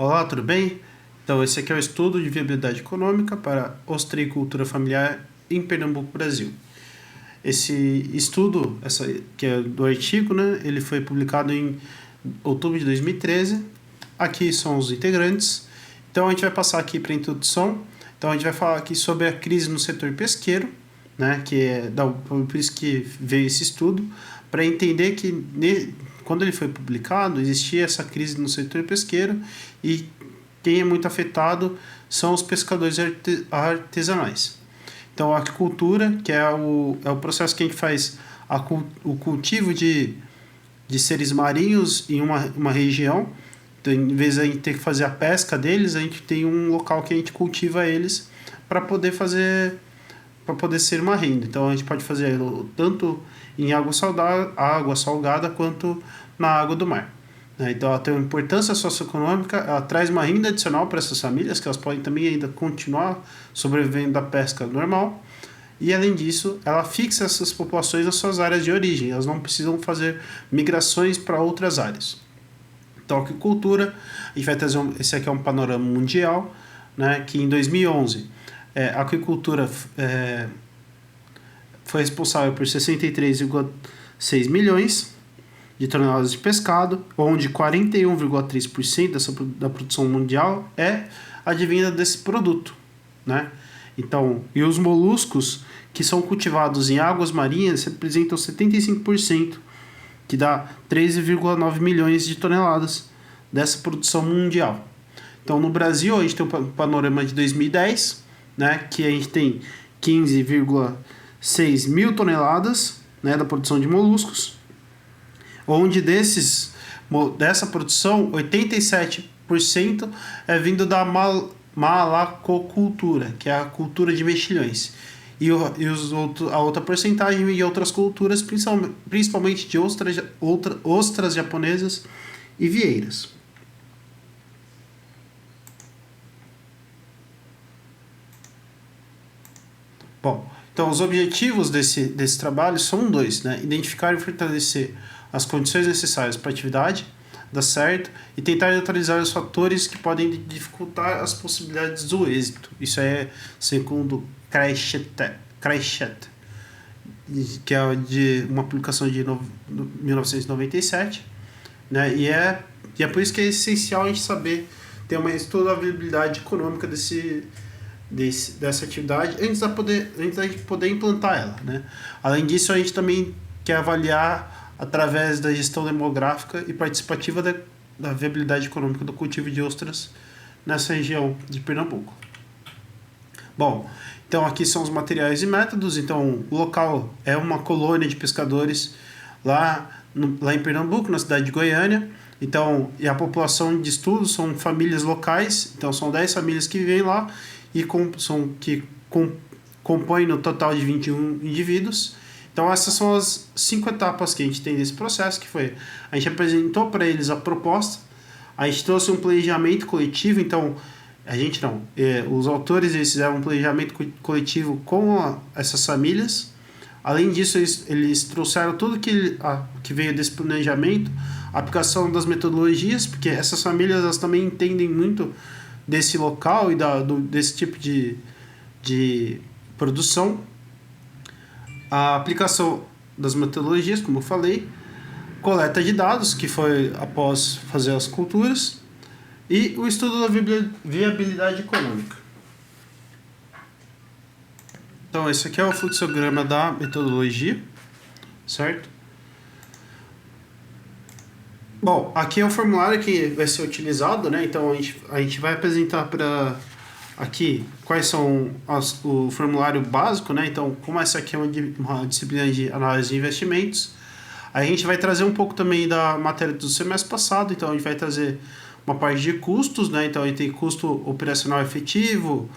Olá, tudo bem? Então, esse aqui é o estudo de viabilidade econômica para ostreicultura familiar em Pernambuco, Brasil. Esse estudo, que é do artigo, né, ele foi publicado em outubro de 2013. Aqui são os integrantes. Então, a gente vai passar aqui para a introdução. Então, a gente vai falar aqui sobre a crise no setor pesqueiro, né, por isso que veio esse estudo, para entender que quando ele foi publicado, existia essa crise no setor pesqueiro e quem é muito afetado são os pescadores artesanais. Então, a aquicultura, que é o processo que a gente faz o cultivo de seres marinhos em uma região. Então, em vez de a gente ter que fazer a pesca deles, a gente tem um local que a gente cultiva eles para poder ser uma renda. Então, a gente pode fazer tanto em água salgada quanto na água do mar. Então, ela tem uma importância socioeconômica, ela traz uma renda adicional para essas famílias, que elas podem também ainda continuar sobrevivendo da pesca normal. E, além disso, ela fixa essas populações nas suas áreas de origem. Elas não precisam fazer migrações para outras áreas. Então, a aquicultura, a gente vai trazer esse aqui é um panorama mundial, né, que em 2011 a aquicultura foi responsável por 63,6 milhões de toneladas de pescado, onde 41,3% da produção mundial é advinda desse produto, né? Então, e os moluscos que são cultivados em águas marinhas representam 75%, que dá 13,9 milhões de toneladas dessa produção mundial. Então, no Brasil, a gente tem um panorama de 2010, né, que a gente tem 15,6 mil toneladas, né, da produção de moluscos, onde dessa produção, 87% é vindo da malacocultura, que é a cultura de mexilhões. E a outra porcentagem vem de outras culturas, principalmente de ostras japonesas e vieiras. Bom, então os objetivos desse trabalho são dois, né? Identificar e fortalecer as condições necessárias para a atividade dar certo e tentar neutralizar os fatores que podem dificultar as possibilidades do êxito. Isso é segundo Kreichet, que é de uma publicação de 1997, né? E é por isso que é essencial a gente saber ter uma estudabilidade econômica dessa atividade antes da gente poder implantar ela, né? Além disso, a gente também quer avaliar através da gestão demográfica e participativa da viabilidade econômica do cultivo de ostras nessa região de Pernambuco. Bom, então aqui são os materiais e métodos. Então, o local é uma colônia de pescadores lá em Pernambuco, na cidade de Goiânia. Então, e a população de estudo são famílias locais. Então, são 10 famílias que vivem lá e compõem no total de 21 indivíduos. Então, essas são as 5 etapas que a gente tem nesse processo, que foi, a gente apresentou para eles a proposta, a gente trouxe um planejamento coletivo. Então, os autores eles fizeram um planejamento coletivo com essas famílias. Além disso, eles trouxeram tudo que veio desse planejamento, a aplicação das metodologias, porque essas famílias elas também entendem muito desse local e desse tipo de produção. A aplicação das metodologias, como eu falei, coleta de dados, que foi após fazer as culturas, e o estudo da viabilidade econômica. Então, esse aqui é o fluxograma da metodologia, certo? Bom, aqui é o formulário que vai ser utilizado, né? Então, a gente vai apresentar aqui quais são o formulário básico, né? Então, como essa aqui é uma disciplina de análise de investimentos, a gente vai trazer um pouco também da matéria do semestre passado. Então, a gente vai trazer uma parte de custos, né? Então, a gente tem custo operacional efetivo,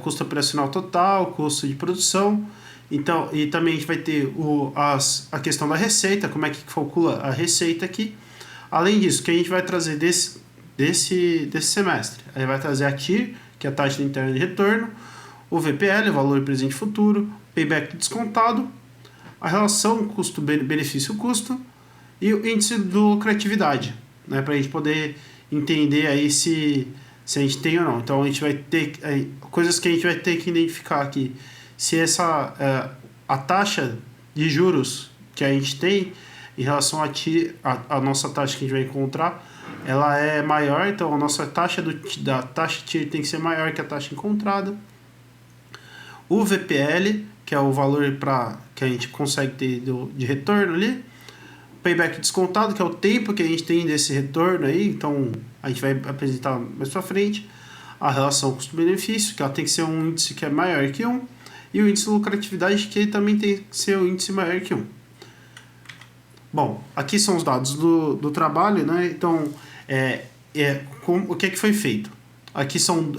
custo operacional total, custo de produção. Então, e também a gente vai ter a questão da receita, como é que calcula a receita aqui. Além disso, que a gente vai trazer desse semestre, a gente vai trazer a TIR, que é a taxa interna de retorno, o VPL, o valor presente e futuro, payback descontado, a relação custo-benefício-custo e o índice de lucratividade, né, para a gente poder entender aí se a gente tem ou não. Então a gente vai ter coisas que a gente vai ter que identificar aqui. Se a taxa de juros que a gente tem em relação a nossa taxa que a gente vai encontrar, ela é maior, então a nossa taxa da taxa TIR tem que ser maior que a taxa encontrada. O VPL, que é o valor que a gente consegue ter de retorno ali. Payback descontado, que é o tempo que a gente tem desse retorno aí, então a gente vai apresentar mais para frente. A relação custo-benefício, que ela tem que ser um índice que é maior que 1, e o índice de lucratividade, que também tem que ser um índice maior que 1. Bom, aqui são os dados do trabalho, né? Então, o que foi feito? Aqui são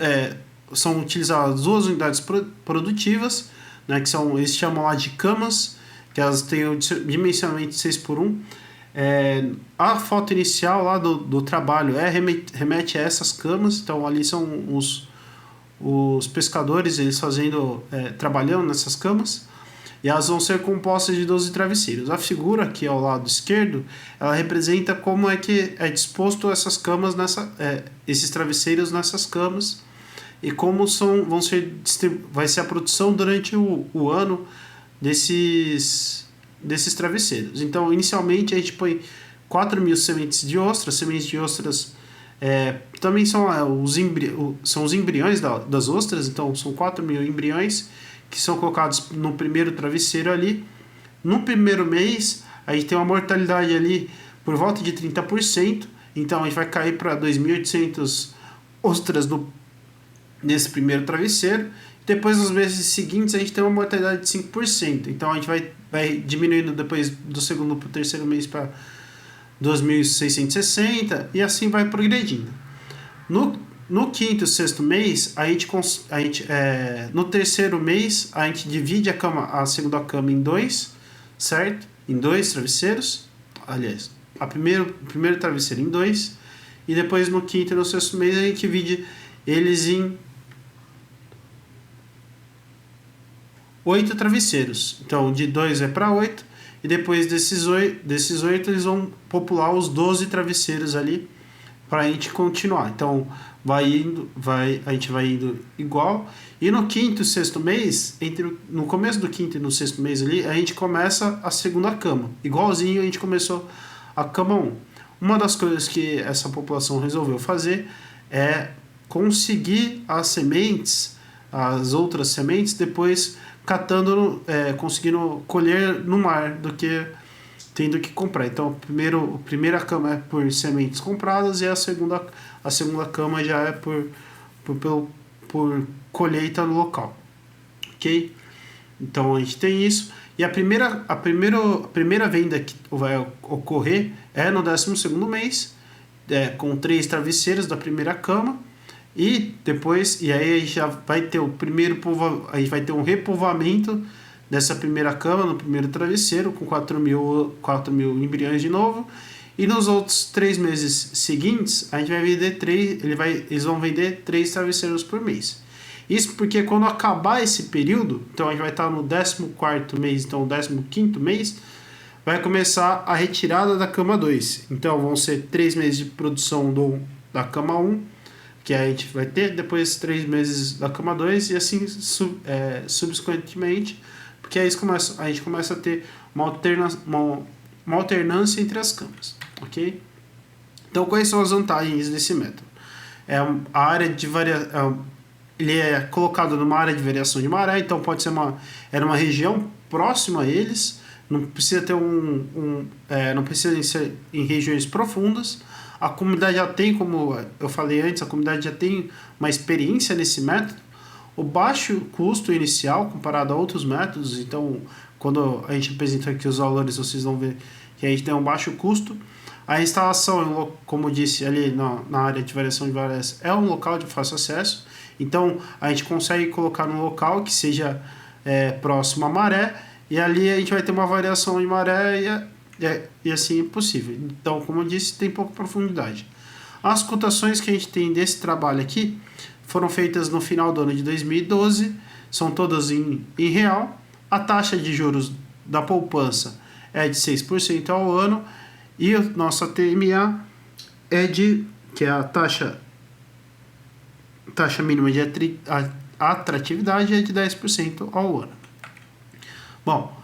utilizadas duas unidades produtivas, né? Que eles chamam lá de camas, que elas têm o dimensionamento 6x1. A foto inicial lá do trabalho remete a essas camas, então ali são os pescadores, eles trabalhando nessas camas, e elas vão ser compostas de 12 travesseiros. A figura aqui ao lado esquerdo, ela representa como é que é disposto essas camas, esses travesseiros nessas camas, e como vai ser a produção durante o ano desses travesseiros. Então, inicialmente, a gente põe 4.000 sementes de ostras. Sementes de ostras também são os embriões das ostras, então são 4.000 embriões que são colocados no primeiro travesseiro ali. No primeiro mês, a gente tem uma mortalidade ali por volta de 30%, então a gente vai cair para 2.800 ostras nesse primeiro travesseiro. Depois, nos meses seguintes, a gente tem uma mortalidade de 5%, então a gente vai diminuindo depois do segundo para o terceiro mês para 2.660 e assim vai progredindo. No quinto e sexto mês, no terceiro mês, a gente divide a segunda cama em dois, certo? Em dois travesseiros. Aliás, o primeiro travesseiro em dois. E depois no quinto e no sexto mês, a gente divide eles em 8 travesseiros. Então, de 2 vai para 8. E depois desses 8, eles vão popular os 12 travesseiros ali para a gente continuar. Então, a gente vai indo igual. E no quinto e sexto mês, no começo do quinto e no sexto mês ali, a gente começa a segunda cama. Igualzinho a gente começou a cama 1. Uma das coisas que essa população resolveu fazer é conseguir as outras sementes, depois conseguindo colher no mar do que tendo que comprar. Então, a primeira cama é por sementes compradas e a segunda cama já é por colheita no local. Ok? Então, a gente tem isso. E a primeira venda que vai ocorrer é no 12º mês, com 3 travesseiros da primeira cama. E aí a gente já vai ter a gente vai ter um repovoamento dessa primeira cama no primeiro travesseiro com 4.000 embriões de novo. E nos outros 3 meses seguintes, a gente vai vender eles vão vender 3 travesseiros por mês. Isso porque quando acabar esse período, então a gente vai estar no 14º mês, então o 15º mês, vai começar a retirada da cama 2. Então vão ser 3 meses de produção da cama 1, que a gente vai ter, depois 3 meses da cama 2 e assim subsequentemente, porque aí a gente começa a ter uma alternância entre as camas, ok? Então, quais são as vantagens desse método? A área de ele é colocado numa área de variação de maré, então pode ser era uma região próxima a eles, não precisa ter não precisa ser em regiões profundas. A comunidade já tem, como eu falei antes, a comunidade já tem uma experiência nesse método. O baixo custo inicial comparado a outros métodos, então quando a gente apresenta aqui os valores, vocês vão ver que a gente tem um baixo custo. A instalação, como eu disse ali na área de variação de marés, é um local de fácil acesso, então a gente consegue colocar num local que seja próximo à maré, e ali a gente vai ter uma variação de maré e assim é possível. Então, como eu disse, tem pouca profundidade. As cotações que a gente tem desse trabalho aqui foram feitas no final do ano de 2012, são todas em real. A taxa de juros da poupança é de 6% ao ano e o nosso ATMA é de que é a taxa mínima de atratividade é de 10% ao ano. Bom,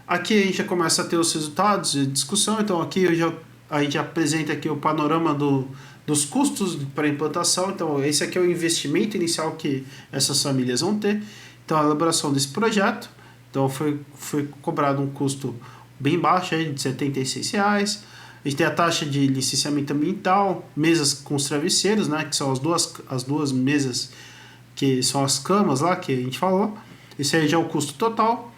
aqui a gente já começa a ter os resultados de discussão, então aqui a gente apresenta aqui o panorama dos custos para implantação. Então esse aqui é o investimento inicial que essas famílias vão ter. Então a elaboração desse projeto, então foi cobrado um custo bem baixo aí, de R$ 76. A gente tem a taxa de licenciamento ambiental, mesas com os travesseiros, né, que são as duas mesas que são as camas lá que a gente falou. Esse aí já é o custo total.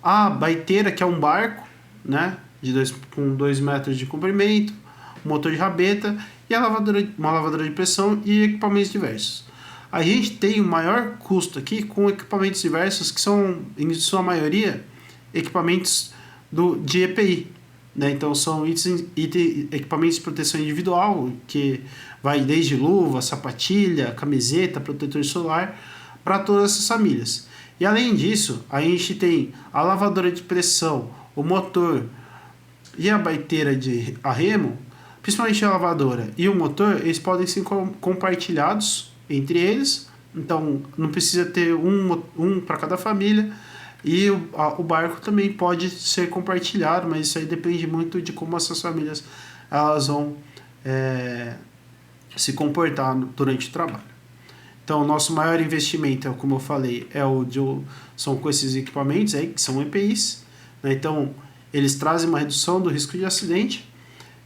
A baiteira, que é um barco, né, com 2 metros de comprimento, motor de rabeta e uma lavadora de pressão e equipamentos diversos. A gente tem o maior custo aqui com equipamentos diversos, que são, em sua maioria, equipamentos de EPI. Né? Então são equipamentos de proteção individual, que vai desde luva, sapatilha, camiseta, protetor solar, para todas essas famílias. E além disso, a gente tem a lavadora de pressão, o motor e a baiteira a remo, principalmente a lavadora e o motor, eles podem ser compartilhados entre eles, então não precisa ter um para cada família. E o barco também pode ser compartilhado, mas isso aí depende muito de como essas famílias elas vão se comportar durante o trabalho. Então, o nosso maior investimento, como eu falei, são com esses equipamentos aí, que são EPIs. Né? Então, eles trazem uma redução do risco de acidente.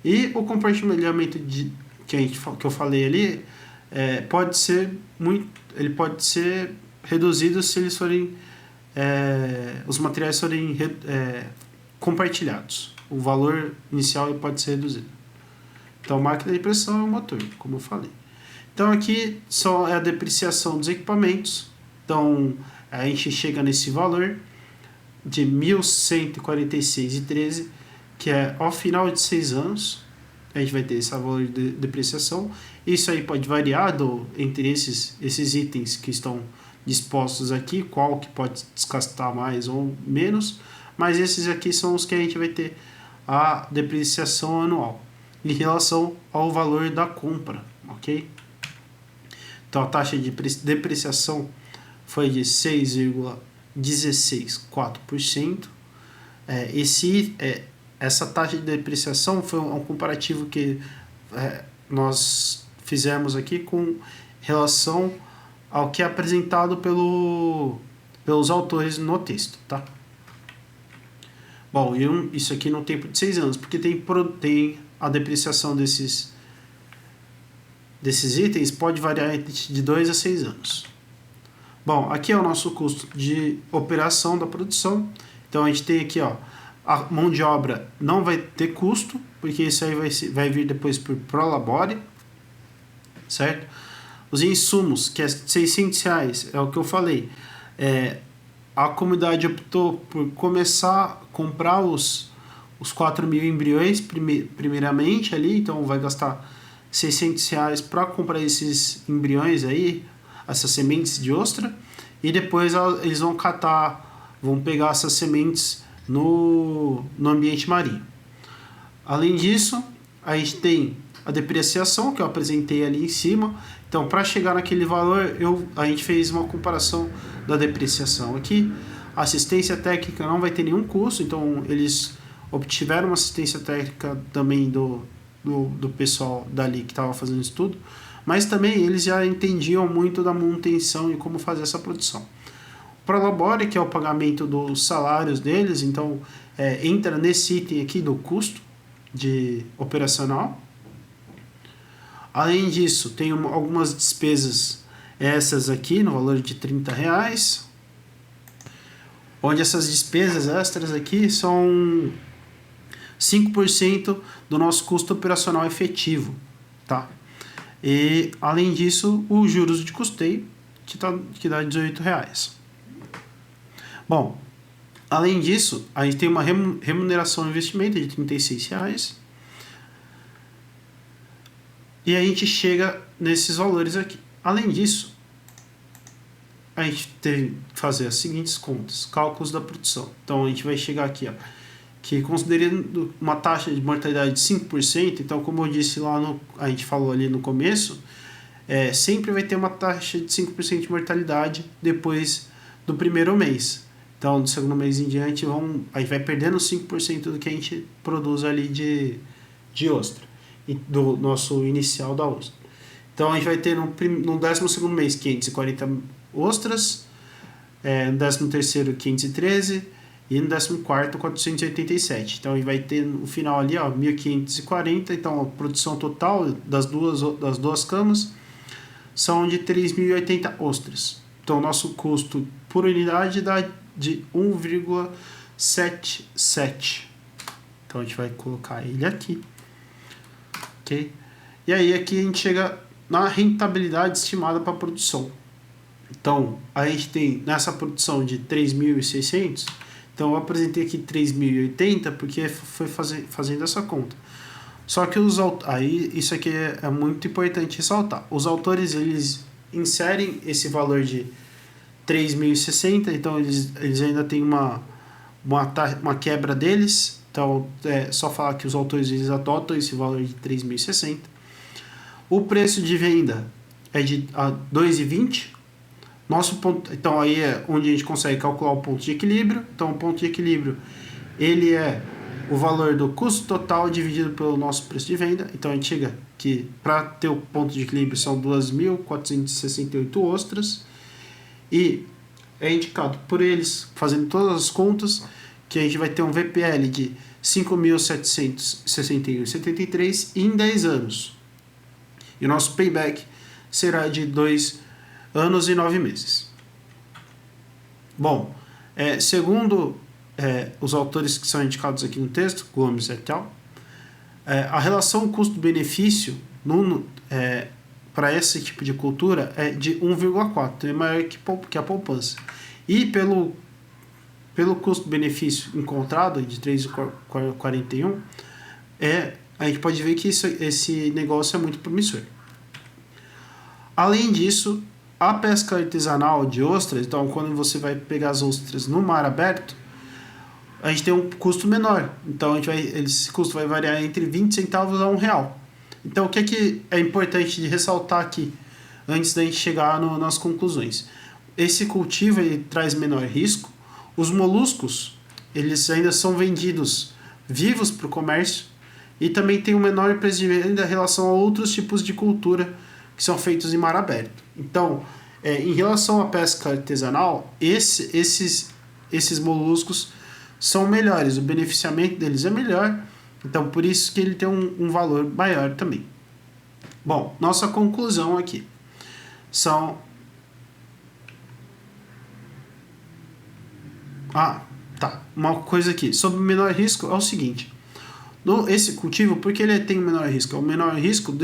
E o compartilhamento que eu falei ali pode ser reduzido se eles forem os materiais forem compartilhados. O valor inicial pode ser reduzido. Então, máquina de pressão e o motor, como eu falei. Então, aqui só é a depreciação dos equipamentos. Então, a gente chega nesse valor de R$ 1.146,13, que é ao final de 6 anos. A gente vai ter esse valor de depreciação. Isso aí pode variar entre esses itens que estão dispostos aqui, qual que pode desgastar mais ou menos, mas esses aqui são os que a gente vai ter a depreciação anual em relação ao valor da compra, ok? Então a taxa de depreciação foi de 6,164%. Essa taxa de depreciação foi um comparativo que nós fizemos aqui com relação ao que é apresentado pelos autores no texto, tá? Bom, isso aqui no tempo de 6 anos, porque tem a depreciação desses itens pode variar de 2 a 6 anos. Bom, aqui é o nosso custo de operação da produção. Então a gente tem aqui, ó, a mão de obra não vai ter custo, porque isso aí vai vir depois por Prolabore, certo? Os insumos, que é R$600, é o que eu falei. A comunidade optou por começar a comprar os 4.000 embriões primeiramente ali, então vai gastar R$600 para comprar esses embriões aí, essas sementes de ostra, e depois eles vão pegar essas sementes no ambiente marinho. Além disso, a gente tem a depreciação, que eu apresentei ali em cima. Então, para chegar naquele valor, a gente fez uma comparação da depreciação aqui. A assistência técnica não vai ter nenhum custo, então eles obtiveram uma assistência técnica também do pessoal dali que estava fazendo estudo, mas também eles já entendiam muito da manutenção e como fazer essa produção. O Prolabore, que é o pagamento dos salários deles, então entra nesse item aqui do custo operacional. Além disso, tem algumas despesas, essas aqui, no valor de R$30, onde essas despesas extras aqui são 5% do nosso custo operacional efetivo, tá? E, além disso, os juros de custeio, que dá R$18. Bom, além disso, a gente tem uma remuneração de investimento de R$36. E a gente chega nesses valores aqui. Além disso, a gente tem que fazer as seguintes contas, cálculos da produção. Então, a gente vai chegar aqui, ó, que considerando uma taxa de mortalidade de 5%, então como eu disse lá, a gente falou ali no começo, sempre vai ter uma taxa de 5% de mortalidade depois do primeiro mês. Então, do segundo mês em diante, aí vai perdendo 5% do que a gente produz ali de ostra, do nosso inicial da ostra. Então, a gente vai ter no 12º mês 540 ostras, no 13º 513 e no 14º 487. Então, a gente vai ter no final ali 1.540. Então, a produção total das duas camas são de 3.080 ostras. Então, o nosso custo por unidade dá de 1,77. Então, a gente vai colocar ele aqui. Ok? E aí, aqui a gente chega na rentabilidade estimada para a produção. Então, a gente tem nessa produção de 3.600, então eu apresentei aqui 3.080 porque foi fazendo essa conta. Só que aí isso aqui é muito importante ressaltar. Os autores, eles inserem esse valor de 3.060, então eles ainda têm uma quebra deles. Então, é só falar que os autores, eles adotam esse valor de 3.060. O preço de venda é de 2,20. Nosso ponto, então aí é onde a gente consegue calcular o ponto de equilíbrio. Então, o ponto de equilíbrio, ele é o valor do custo total dividido pelo nosso preço de venda. Então, a gente chega que para ter o ponto de equilíbrio são 2.468 ostras. E é indicado por eles, fazendo todas as contas, que a gente vai ter um VPL de 5.761,73 em 10 anos. E o nosso payback será de 2 anos e 9 meses. Bom, segundo os autores que são indicados aqui no texto, Gomes et al., a relação custo-benefício para esse tipo de cultura é de 1,4, então é maior que a poupança. E pelo custo-benefício encontrado, de 3,41, a gente pode ver que esse negócio é muito promissor. Além disso, a pesca artesanal de ostras, então quando você vai pegar as ostras no mar aberto, a gente tem um custo menor. Então esse custo vai variar entre 20 centavos a R$1. Então o que é importante de ressaltar aqui, antes da gente chegar nas conclusões? Esse cultivo ele traz menor risco. Os moluscos, eles ainda são vendidos vivos para o comércio e também tem um menor preço de venda em relação a outros tipos de cultura que são feitos em mar aberto. Então, em relação à pesca artesanal, esses moluscos são melhores, o beneficiamento deles é melhor, então por isso que ele tem um valor maior também. Bom, nossa conclusão aqui são... uma coisa aqui, sobre o menor risco é o seguinte... Esse cultivo, por que ele tem o menor risco? É o menor risco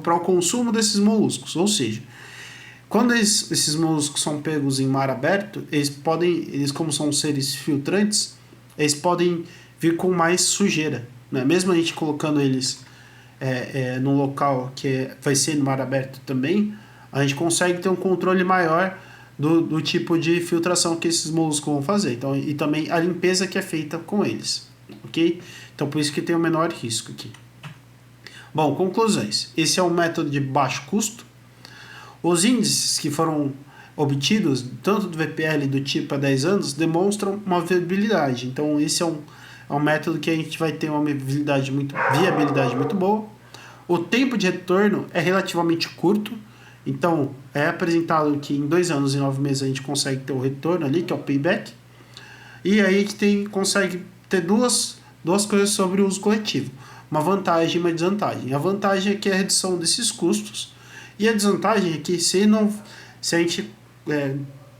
para o consumo desses moluscos. Ou seja, quando esses moluscos são pegos em mar aberto, eles como são seres filtrantes, eles podem vir com mais sujeira. Né? Mesmo a gente colocando eles num local que vai ser no mar aberto também, a gente consegue ter um controle maior do tipo de filtração que esses moluscos vão fazer. Então, e também a limpeza que é feita com eles. Ok? Então, por isso que tem o menor risco aqui. Bom, conclusões. Esse é um método de baixo custo. Os índices que foram obtidos, tanto do VPL do tipo há 10 anos, demonstram uma viabilidade. Então, esse é um método que a gente vai ter uma viabilidade muito boa. O tempo de retorno é relativamente curto. Então, é apresentado que em 2 anos e 9 meses a gente consegue ter o retorno ali, que é o payback. E aí a gente consegue ter duas coisas sobre o uso coletivo. Uma vantagem e uma desvantagem. A vantagem é que é a redução desses custos. E a desvantagem é que se a gente,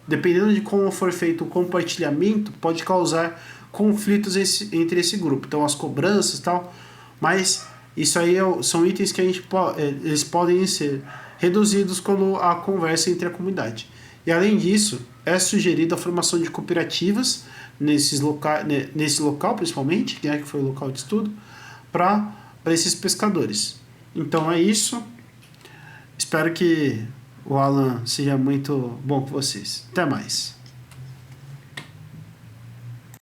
dependendo de como for feito o compartilhamento, pode causar conflitos entre esse grupo. Então as cobranças e tal. Mas isso aí são itens que eles podem ser reduzidos quando há conversa entre a comunidade. E além disso, é sugerida a formação de cooperativas nesse local principalmente, que foi o local de estudo, para esses pescadores. Então é isso. Espero que o Alan seja muito bom com vocês. Até mais.